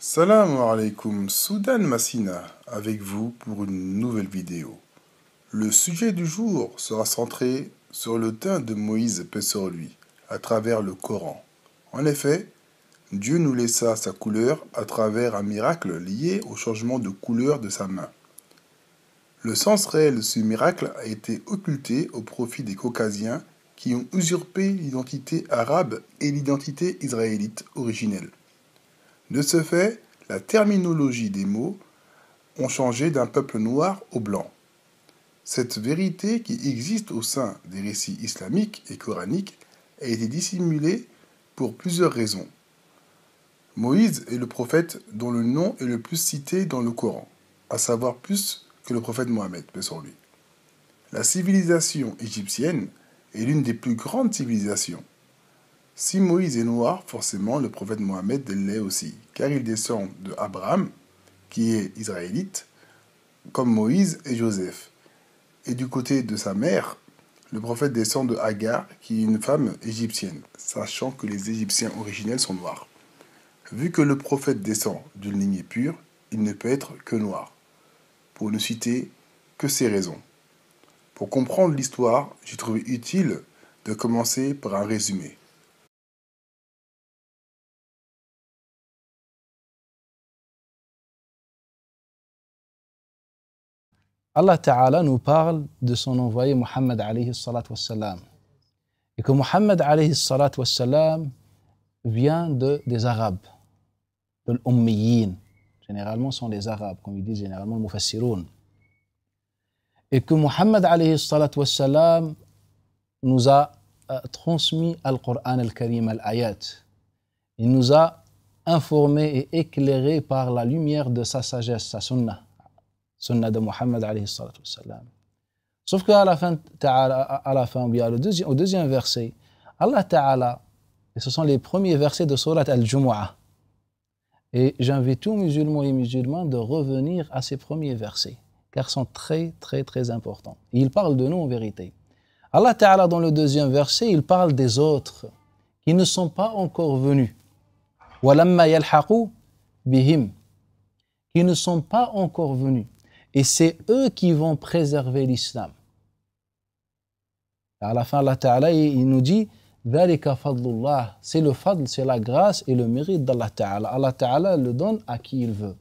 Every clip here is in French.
Salam alaikum, Soudan Massina, avec vous pour une nouvelle vidéo. Le sujet du jour sera centré sur le teint de Moïse paix sur lui, à travers le Coran. En effet, Dieu nous laissa sa couleur à travers un miracle lié au changement de couleur de sa main. Le sens réel de ce miracle a été occulté au profit des Caucasiens qui ont usurpé l'identité arabe et l'identité israélite originelle. De ce fait, la terminologie des mots ont changé d'un peuple noir au blanc. Cette vérité qui existe au sein des récits islamiques et coraniques a été dissimulée pour plusieurs raisons. Moïse est le prophète dont le nom est le plus cité dans le Coran, à savoir plus que le prophète Mohammed, paix sur lui. La civilisation égyptienne est l'une des plus grandes civilisations. Si Moïse est noir, forcément le prophète Mohammed l'est aussi, car il descend de Abraham, qui est israélite, comme Moïse et Joseph. Et du côté de sa mère, le prophète descend de Hagar, qui est une femme égyptienne, sachant que les Égyptiens originels sont noirs. Vu que le prophète descend d'une lignée pure, il ne peut être que noir, pour ne citer que ces raisons. Pour comprendre l'histoire, j'ai trouvé utile de commencer par un résumé. Allah Ta'ala nous parle de son envoyé Muhammad alayhi salatu wassalam. Et que Muhammad alayhi salatu wassalam vient des Arabes, de l'Ummiyin. Généralement, ce sont les Arabes, comme ils disent généralement le Mufassiroun. Et que Muhammad alayhi salatu wassalam nous a transmis Al-Qur'an al-Karim al-Ayat. Il nous a informés et éclairés par la lumière de sa sagesse, sa sunnah de Muhammad alayhi salatu wassalam. Sauf qu'à la fin, au deuxième verset, Allah Ta'ala, et ce sont les premiers versets de Surat Al-Jumu'ah, et j'invite tous musulmans et musulmanes de revenir à ces premiers versets, car ils sont très, très, très importants. Et ils parlent de nous en vérité. Allah Ta'ala, dans le deuxième verset, il parle des autres qui ne sont pas encore venus. وَلَمَّا يَلْحَقُوا بِهِمْ, qui ne sont pas encore venus. Et c'est eux qui vont préserver l'islam. À la fin, Allah Ta'ala, il nous dit ذَلِكَ فَضْلُ اللَّهِ, c'est le fadl, c'est la grâce et le mérite d'Allah Ta'ala. Allah Ta'ala le donne à qui il veut.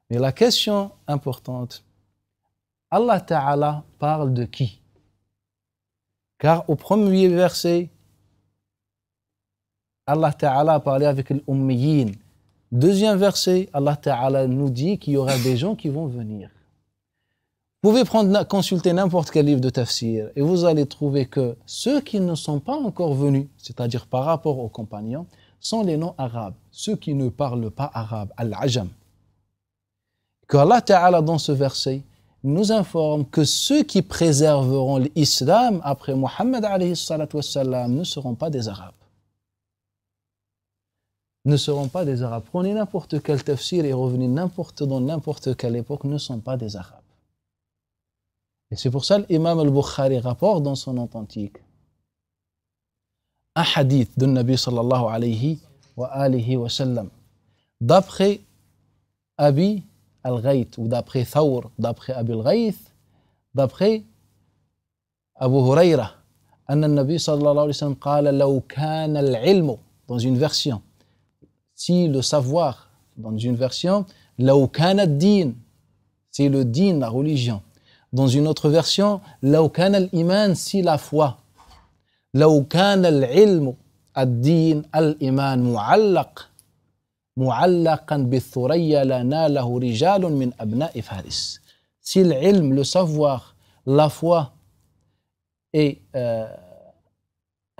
Mais la question importante, Allah Ta'ala parle de qui? Car au premier verset, Allah Ta'ala a parlé avec l'Ummiyin. Deuxième verset, Allah Ta'ala nous dit qu'il y aura des gens qui vont venir. Vous pouvez consulter n'importe quel livre de tafsir et vous allez trouver que ceux qui ne sont pas encore venus, c'est-à-dire par rapport aux compagnons, sont les non-arabes, ceux qui ne parlent pas arabe, al-ajam. Que Allah Ta'ala dans ce verset nous informe que ceux qui préserveront l'islam après Muhammad alayhi salatu wassalam ne seront pas des arabes. Ne seront pas des arabes. Prenez n'importe quel tafsir et revenez dans n'importe quelle époque, ne sont pas des arabes. Et c'est pour ça que l'imam al-Bukhari rapporte dans son authentique un hadith de Nabi sallallahu alayhi wa sallam. D'après Abi al-Ghayth, ou d'après Thawr, d'après Abi al-Ghayth, d'après Abu Huraira, أن النبي صلى الله عليه وسلم قال لو كان العلم, dans une version, si le savoir, dans une version, لو كان الدين, c'est le din, la religion. Dans une autre version, لو كان الإيمان, si la foi. لو كان العلم الدين الإيمان معلقا بالثريا لناله رجال من أبناء فارس. Si l'ilm, le savoir, la foi et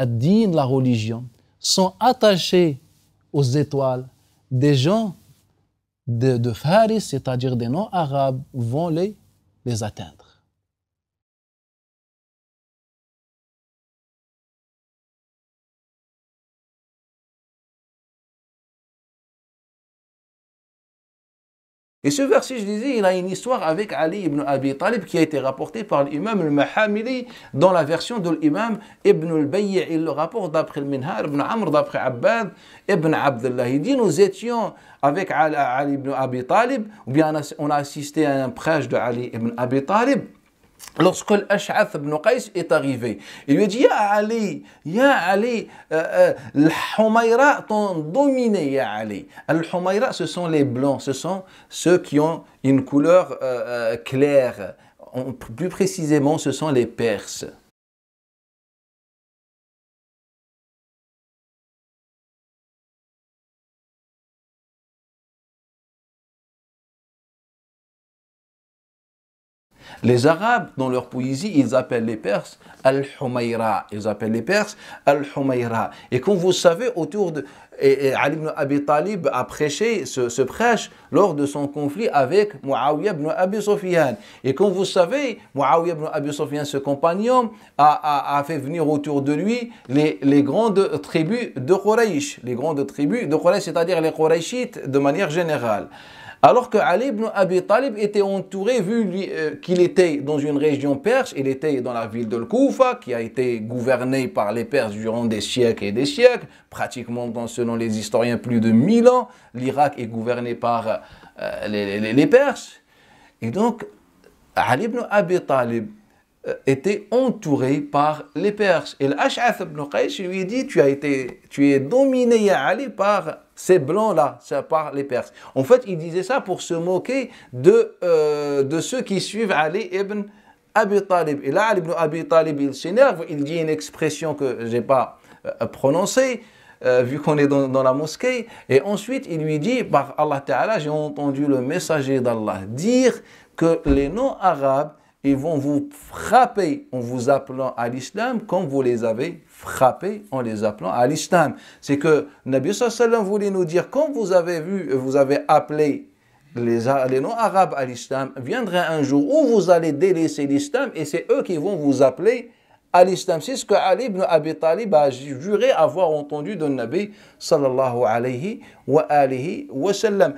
الدين, la religion, sont attachés aux étoiles, des gens de Faris, c'est-à-dire des non-arabes, vont les atteindre. Et ce verset, je disais, il a une histoire avec Ali ibn Abi Talib qui a été rapportée par l'imam al-Mahamili dans la version de l'imam ibn al-Bayy'. Il le rapporte d'après le Minhar ibn Amr, d'après Abbad ibn Abdullah. Il dit, nous étions avec Ali ibn Abi Talib, ou bien on a assisté à un prêche de Ali ibn Abi Talib. Lorsque l'Ash'ath ibn Qais est arrivé, il lui a dit, Ya Ali, l'Humayra t'ont dominé, Ya Ali. L'Humayra, ce sont les blancs, ce sont ceux qui ont une couleur claire. Plus précisément, ce sont les Perses. Les Arabes, dans leur poésie, ils appellent les Perses Al-Humayra. Ils appellent les Perses Al-Humayra. Et comme vous savez, autour de... Ali ibn Abi Talib a prêché ce prêche lors de son conflit avec Muawiyah ibn Abi Sufyan. Et comme vous savez, Muawiyah ibn Abi Sufyan, ce compagnon, a fait venir autour de lui les grandes tribus de Quraysh. Les grandes tribus de Quraysh, c'est-à-dire les Qurayshites de manière générale. Alors que Ali ibn Abi Talib était entouré, vu qu'il était dans une région perse, il était dans la ville de Koufa, qui a été gouvernée par les Perses durant des siècles et des siècles, pratiquement, selon les historiens, plus de 1000 ans. L'Irak est gouverné par les Perses. Et donc, Ali ibn Abi Talib était entouré par les Perses. Et l'Ash'ath ibn Qais lui dit, tu es dominé, ya Ali, par ces blancs-là, par les Perses. En fait, il disait ça pour se moquer de ceux qui suivent Ali ibn Abi Talib. Et là, Ali ibn Abi Talib, il s'énerve, il dit une expression que je n'ai pas prononcée, vu qu'on est dans la mosquée. Et ensuite, il lui dit, par Allah Ta'ala, j'ai entendu le messager d'Allah dire que les non-arabes, ils vont vous frapper en vous appelant à l'islam comme vous les avez frappés en les appelant à l'islam. C'est que Nabi sallallahu alayhi wa sallam voulait nous dire, comme vous avez appelé les non-arabes à l'islam, viendra un jour où vous allez délaisser l'islam et c'est eux qui vont vous appeler à l'islam. C'est ce que Ali ibn Abi Talib a juré avoir entendu de Nabi sallallahu alayhi wa sallam.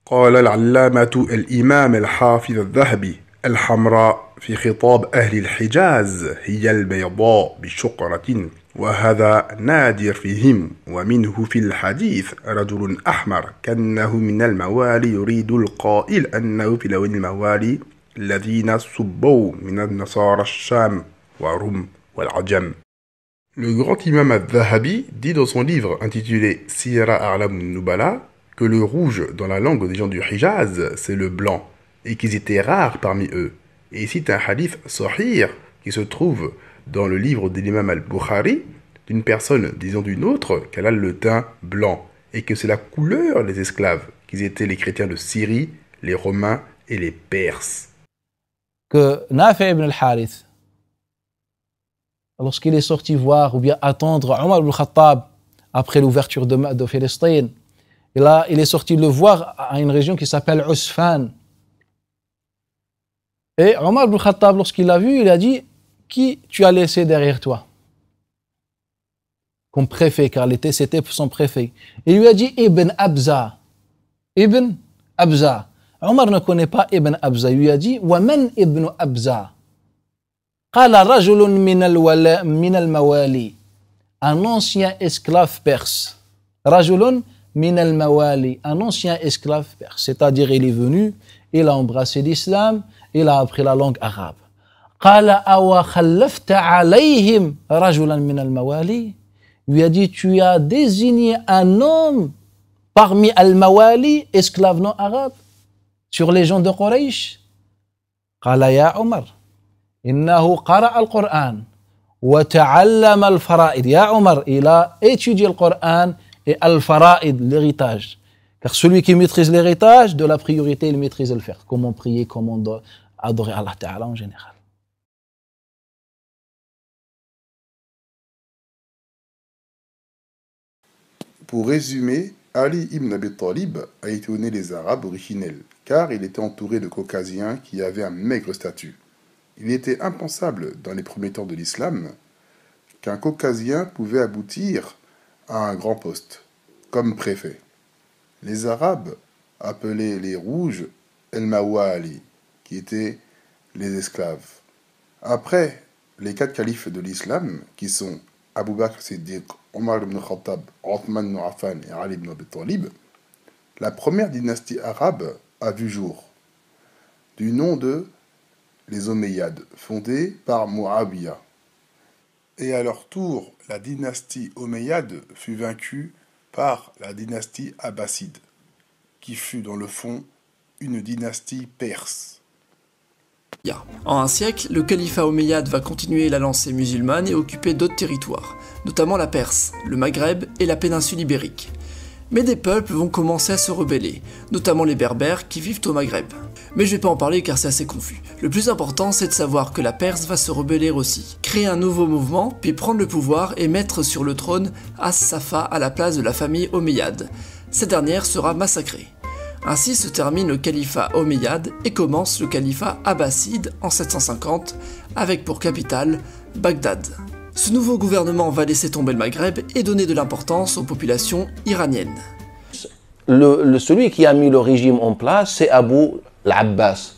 قال العلامة الإمام الحافظ الذهبي الحمراء في خطاب أهل الحجاز هي البيضاء بشقرة وهذا نادر فيهم ومنه في الحديث رجل أحمر كأنه من الموالي يريد القائل أنه في لون الموالي الذين صبوا من النصارى الشام وروم والعجم. Le grand imam al-Dhahabi dit dans son livre intitulé Sira A'lam al-Nubala que le rouge dans la langue des gens du Hijaz, c'est le blanc, et qu'ils étaient rares parmi eux. Et il cite un hadith sahih qui se trouve dans le livre de l'imam al-Bukhari, d'une personne disant d'une autre qu'elle a le teint blanc, et que c'est la couleur des esclaves, qu'ils étaient les chrétiens de Syrie, les Romains et les Perses. Que Nafi' ibn al-Harith, lorsqu'il est sorti voir ou bien attendre Omar ibn al-Khattab après l'ouverture de Palestine, et là, il est sorti le voir à une région qui s'appelle Usfan. Et Omar ibn Khattab, lorsqu'il l'a vu, il a dit, qui tu as laissé derrière toi comme préfet, car c'était son préfet. Il lui a dit Ibn Abza. Ibn Abza. Omar ne connaît pas Ibn Abza. Il lui a dit وَمَنْ Ibn Abza قال رجل من الموالي. Un ancien esclave perse. رجل من الموالي. Un ancien esclave perse. C'est-à-dire, il est venu, il a embrassé l'islam, il a appris la langue arabe. قال أَوَ خَلَّفْتَ عَلَيْهِمْ رَجُلًا مِنَ الْمَوَالِي. Il lui a dit, tu as désigné un homme parmi al-Mawali, esclaves non arabes, sur les gens de Quraysh. قال يا عمر إنه قرأ القرآن وتعلم الفرائض. Ya Omar, il a étudié le Coran et al-Fara'id, l'héritage. Car celui qui maîtrise l'héritage, de la priorité, il maîtrise le faire. Comment prier, comment adorer Allah Ta'ala en général. Pour résumer, Ali ibn Abi Talib a étonné les Arabes originels, car il était entouré de Caucasiens qui avaient un maigre statut. Il était impensable, dans les premiers temps de l'islam, qu'un Caucasien pouvait aboutir à un grand poste. comme préfet. Les Arabes appelaient les rouges El-Mawali, qui étaient les esclaves. Après les 4 califes de l'islam, qui sont Abu Bakr Siddiq, Omar ibn Khattab, Othman ibn Affan et Ali ibn Abi Talib, la première dynastie arabe a vu jour, du nom de les Omeyyades, fondée par Muawiyah. Et à leur tour, la dynastie Omeyyade fut vaincue par la dynastie Abbasside, qui fut dans le fond une dynastie perse. En un siècle, le califat omeyyade va continuer la lancée musulmane et occuper d'autres territoires, notamment la Perse, le Maghreb et la péninsule ibérique. Mais des peuples vont commencer à se rebeller, notamment les Berbères qui vivent au Maghreb. Mais je vais pas en parler car c'est assez confus. Le plus important, c'est de savoir que la Perse va se rebeller aussi, créer un nouveau mouvement, puis prendre le pouvoir et mettre sur le trône As-Safa à la place de la famille omeyyade. Cette dernière sera massacrée. Ainsi se termine le califat omeyyade et commence le califat abbasside en 750 avec pour capitale Bagdad. Ce nouveau gouvernement va laisser tomber le Maghreb et donner de l'importance aux populations iraniennes. Celui qui a mis le régime en place, c'est Abu al-Abbas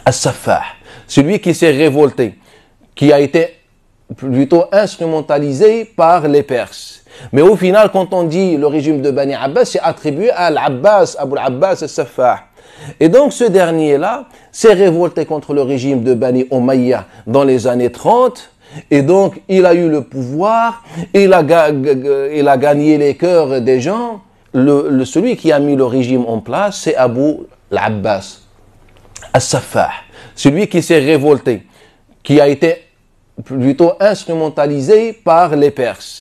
al-Saffah, celui qui s'est révolté, qui a été plutôt instrumentalisé par les Perses. Mais au final, quand on dit le régime de Bani Abbas, c'est attribué à Al-Abbas, Abu al-Abbas al-Saffah. Et donc ce dernier-là s'est révolté contre le régime de Bani Umayya dans les années 30. Et donc il a eu le pouvoir, il a gagné les cœurs des gens. Celui qui a mis le régime en place, c'est Abu al-Abbas al-Saffah, celui qui s'est révolté, qui a été plutôt instrumentalisé par les Perses.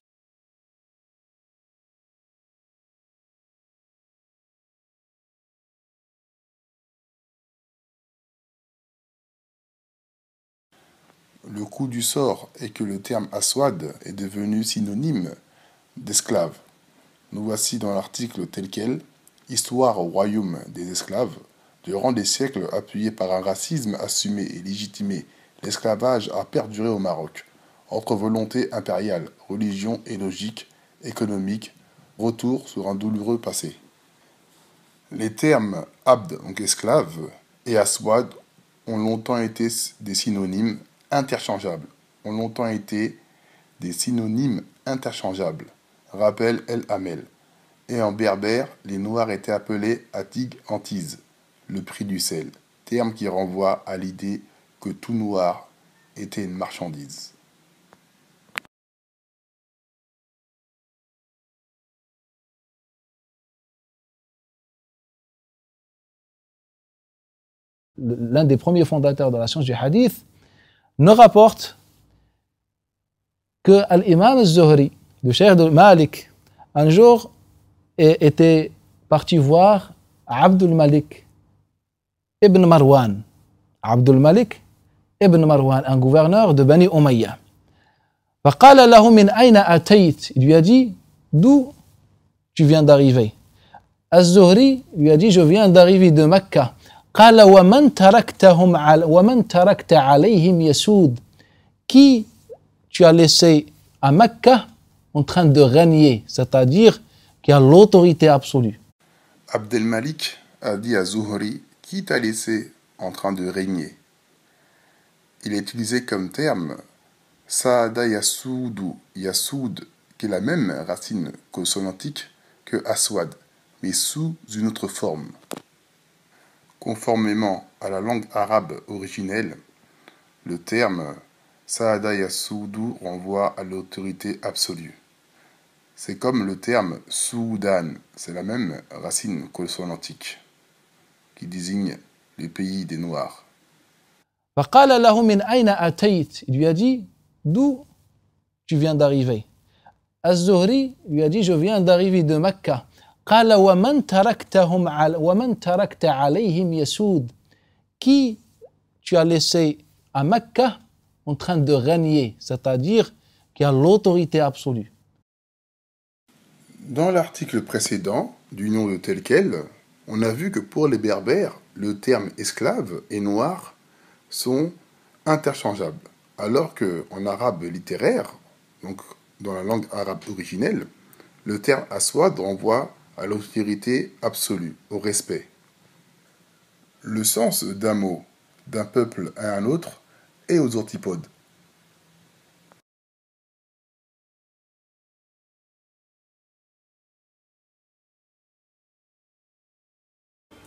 Le coup du sort est que le terme Aswad est devenu synonyme d'esclave. Nous voici dans l'article tel quel, Histoire au royaume des esclaves. Durant des siècles appuyés par un racisme assumé et légitimé, l'esclavage a perduré au Maroc. Entre volonté impériale, religion et logique économique, retour sur un douloureux passé. Les termes abd, donc esclave, et aswad ont longtemps été des synonymes interchangeables. Rappelle El Hamel. Et en berbère, les noirs étaient appelés atig antiz, le prix du sel, terme qui renvoie à l'idée que tout noir était une marchandise. L'un des premiers fondateurs de la science du hadith nous rapporte que l'imam al-Zuhri, le cheikh de Malik, un jour était parti voir Abdul Malik ibn Marwan. Abdul Malik ibn Marwan, un gouverneur de Bani Umayya. فقال له من أين أتيت? Il lui a dit, d'où tu viens d'arriver? Az-Zuhri lui a dit, je viens d'arriver de Mecca. قال ومن تركت عليهم يسود? Qui tu as laissé à Mecca en train de régner, c'est-à-dire qui a l'autorité absolue. Abdel Malik a dit à Zuhri, qui t'a laissé en train de régner? Il est utilisé comme terme Saada Yasoudu, Yasoud, qui est la même racine consonantique que Aswad, mais sous une autre forme. Conformément à la langue arabe originelle, le terme Saada Yasoudu renvoie à l'autorité absolue. C'est comme le terme Soudan, c'est la même racine consonantique qui désigne les pays des Noirs. فقال له من أين أتيت? Il lui a dit, d'où tu viens d'arriver? Az-Zuhri lui a dit, je viens d'arriver de Mecca. قال ومن تركت عليهم يسود? Qui tu as laissé à Mecca en train de régner, c'est-à-dire qui a l'autorité absolue. Dans l'article précédent, du nom de tel quel, on a vu que pour les berbères, le terme esclave et noir sont interchangeables, alors qu'en arabe littéraire, donc dans la langue arabe originelle, Le terme aswad renvoie à l'autorité absolue, au respect. Le sens d'un mot, d'un peuple à un autre, est aux antipodes.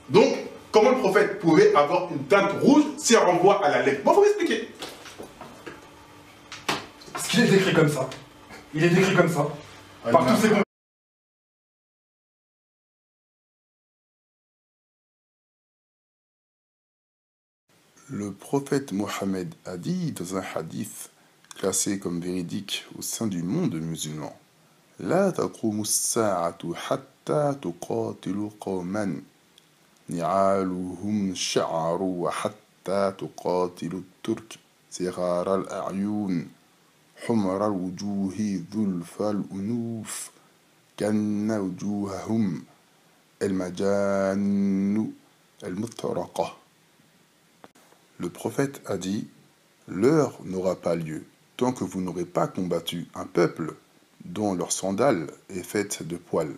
Donc, comment le prophète pouvait avoir une teinte rouge si elle renvoie à la lèpre? Bon, faut m'expliquer. Parce qu'il est décrit comme ça. Il est décrit comme ça. Par tous ses Le prophète Mohammed a dit dans un hadith classé comme véridique au sein du monde musulman: La taqumu as-sa'atu hatta tuqatilu qawman ni'aluhum sha'aru wa hatta tuqatilu turk sighar al-a'yun humar al-wujuhi dhulf al-unuf kanna wujuhahum al-majannu al-mutraqa. Le prophète a dit: L'heure n'aura pas lieu tant que vous n'aurez pas combattu un peuple dont leur sandale est faite de poils.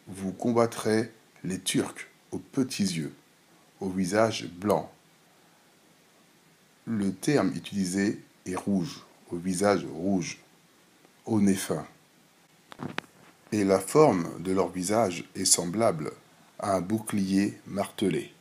Vous combattrez les Turcs aux petits yeux, au visage blanc. Le terme utilisé est rouge, au visage rouge, au nez fin. Et la forme de leur visage est semblable à un bouclier martelé.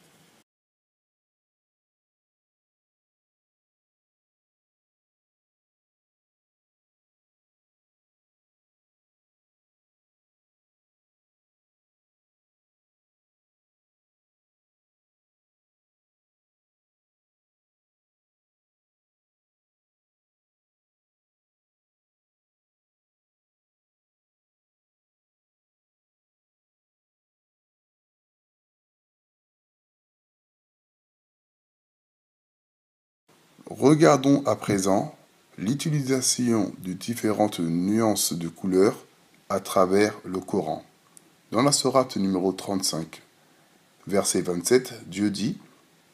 Regardons à présent l'utilisation de différentes nuances de couleurs à travers le Coran. Dans la sourate numéro 35, verset 27, Dieu dit: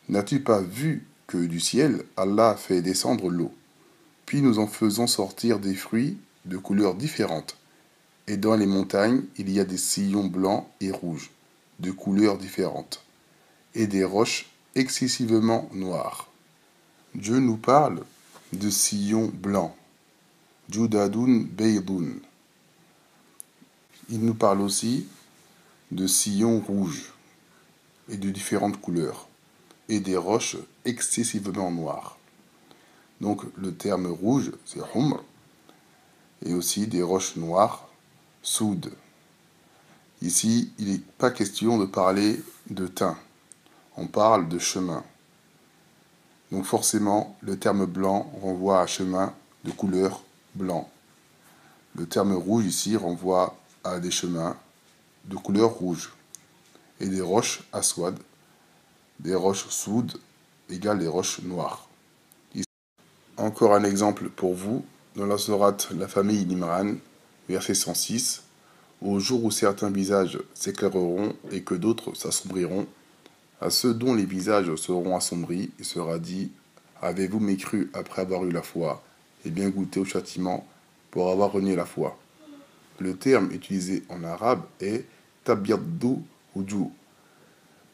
N'as-tu pas vu que du ciel, Allah fait descendre l'eau, puis nous en faisons sortir des fruits de couleurs différentes, et dans les montagnes il y a des sillons blancs et rouges, de couleurs différentes, et des roches excessivement noires. Dieu nous parle de sillons blancs, Judadun Beydun. Il nous parle aussi de sillons rouges et de différentes couleurs, et des roches excessivement noires. Donc le terme rouge, c'est Humr, et aussi des roches noires, Soud. Ici, il n'est pas question de parler de teint, on parle de chemin. Donc forcément, le terme blanc renvoie à chemin de couleur blanc. Le terme rouge ici renvoie à des chemins de couleur rouge. Et des roches aswad, des roches soud, égale des roches noires. Ici, encore un exemple pour vous, dans la sourate La famille d'Imran, verset 106, au jour où certains visages s'éclaireront et que d'autres s'assombriront, à ceux dont les visages seront assombris, il sera dit: Avez-vous mécru après avoir eu la foi, et bien goûté au châtiment pour avoir renié la foi? Le terme utilisé en arabe est tabyaddu wujuh.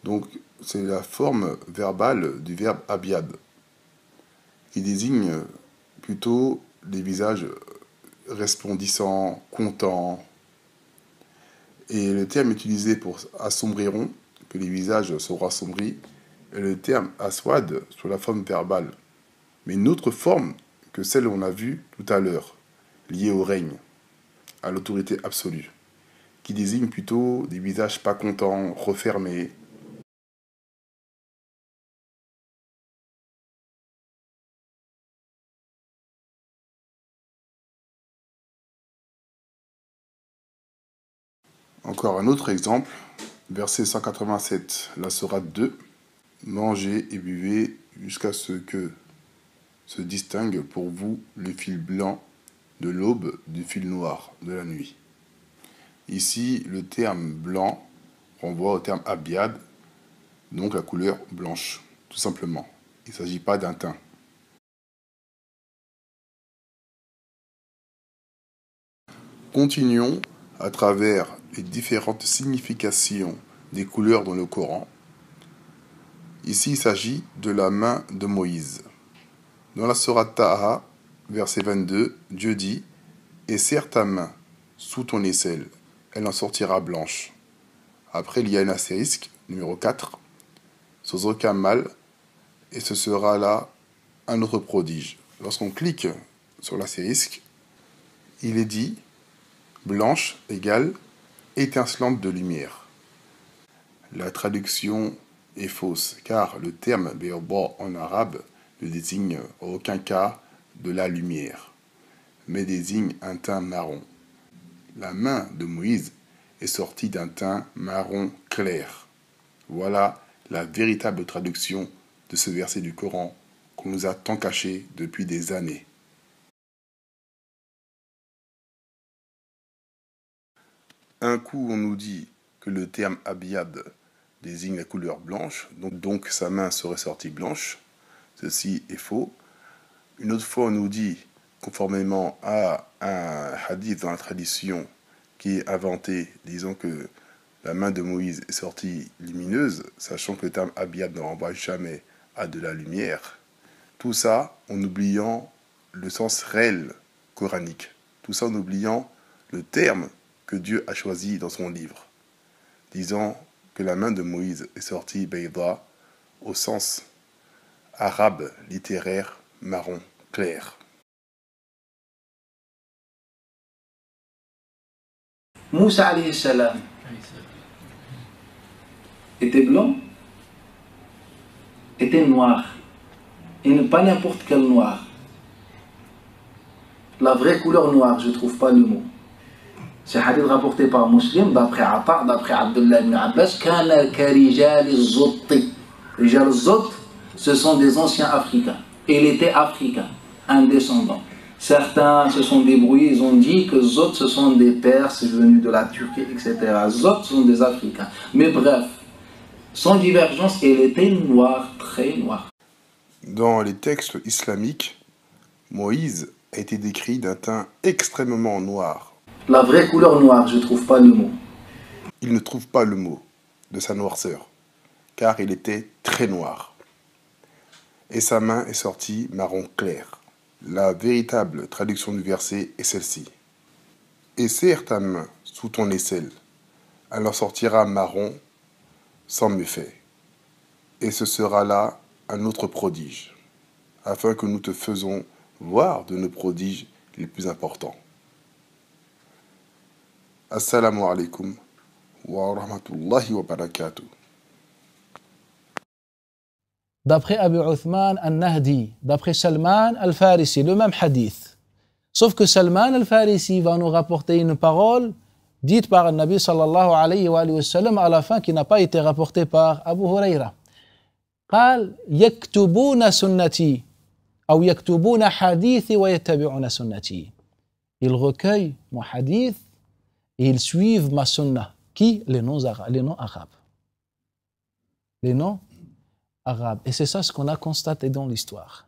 Donc c'est la forme verbale du verbe abyad, qui désigne plutôt les visages resplendissants, contents. Et le terme utilisé pour assombriront, que les visages seront assombris, est le terme aswad sur la forme verbale, mais une autre forme que celle qu'on a vue tout à l'heure, liée au règne, à l'autorité absolue, qui désigne plutôt des visages pas contents, refermés. Encore un autre exemple, verset 187, la sourate 2, mangez et buvez jusqu'à ce que se distingue pour vous le fil blanc de l'aube du fil noir de la nuit. Ici, le terme blanc renvoie au terme abyad, donc la couleur blanche, tout simplement. Il ne s'agit pas d'un teint. Continuons à travers les différentes significations des couleurs dans le Coran. Ici, il s'agit de la main de Moïse. Dans la sourate Taha, verset 22, Dieu dit « Et serre ta main sous ton aisselle, elle en sortira blanche. » Après, il y a un astérisque, numéro 4, sans aucun mal, et ce sera là un autre prodige. Lorsqu'on clique sur l'astérisque, il est dit « blanche égale étincelante de lumière ». La traduction est fausse, car le terme « bayda » en arabe ne désigne en aucun cas de la lumière, mais désigne un teint marron. La main de Moïse est sortie d'un teint marron clair. Voilà la véritable traduction de ce verset du Coran qu'on nous a tant caché depuis des années. Un coup, on nous dit que le terme abiyad désigne la couleur blanche, donc sa main serait sortie blanche. Ceci est faux. Une autre fois, on nous dit, conformément à un hadith dans la tradition qui est inventé, disant que la main de Moïse est sortie lumineuse, sachant que le terme abiyad ne renvoie jamais à de la lumière. Tout ça en oubliant le sens réel coranique. Tout ça en oubliant le terme que Dieu a choisi dans son livre, disant que la main de Moïse est sortie bayda au sens arabe littéraire marron clair. Moussa alayhi salam était blanc, était noir, et pas n'importe quel noir. La vraie couleur noire, je ne trouve pas le mot. C'est hadith rapporté par Muslim, d'après Ata, d'après Abdullah ibn Abbas, kana karijal az-zotti. Rijal az-zott, ce sont des anciens africains. Et il était africain, un descendant. Certains se sont débrouillés, ils ont dit que Zot, ce sont des Perses venus de la Turquie, etc. Zot, ce sont des Africains. Mais bref, sans divergence, il était noir, très noir. Dans les textes islamiques, Moïse a été décrit d'un teint extrêmement noir. La vraie couleur noire, je ne trouve pas le mot. Il ne trouve pas le mot de sa noirceur, car il était très noir. Et sa main est sortie marron clair. La véritable traduction du verset est celle-ci. Et serre ta main sous ton aisselle, elle en sortira marron sans méfait. Et ce sera là un autre prodige, afin que nous te faisons voir de nos prodiges les plus importants. Assalamu alaikum wa rahmatullahi wa barakatuh. D'après Abu Uthman al-Nahdi, d'après Salman al-Farisi, le même hadith. Sauf que Salman al-Farisi va nous rapporter une parole dite par le Nabi sallallahu alayhi wa sallam à la fin qui n'a pas été rapportée par Abu Huraira. قال يكتبون سنتي أو يكتبون حديثي ويتبعون سنتي. Ils recueillent mon hadith et ils suivent ma sunna. Qui? Les noms arabes. Les noms arabes. Et c'est ça ce qu'on a constaté dans l'histoire.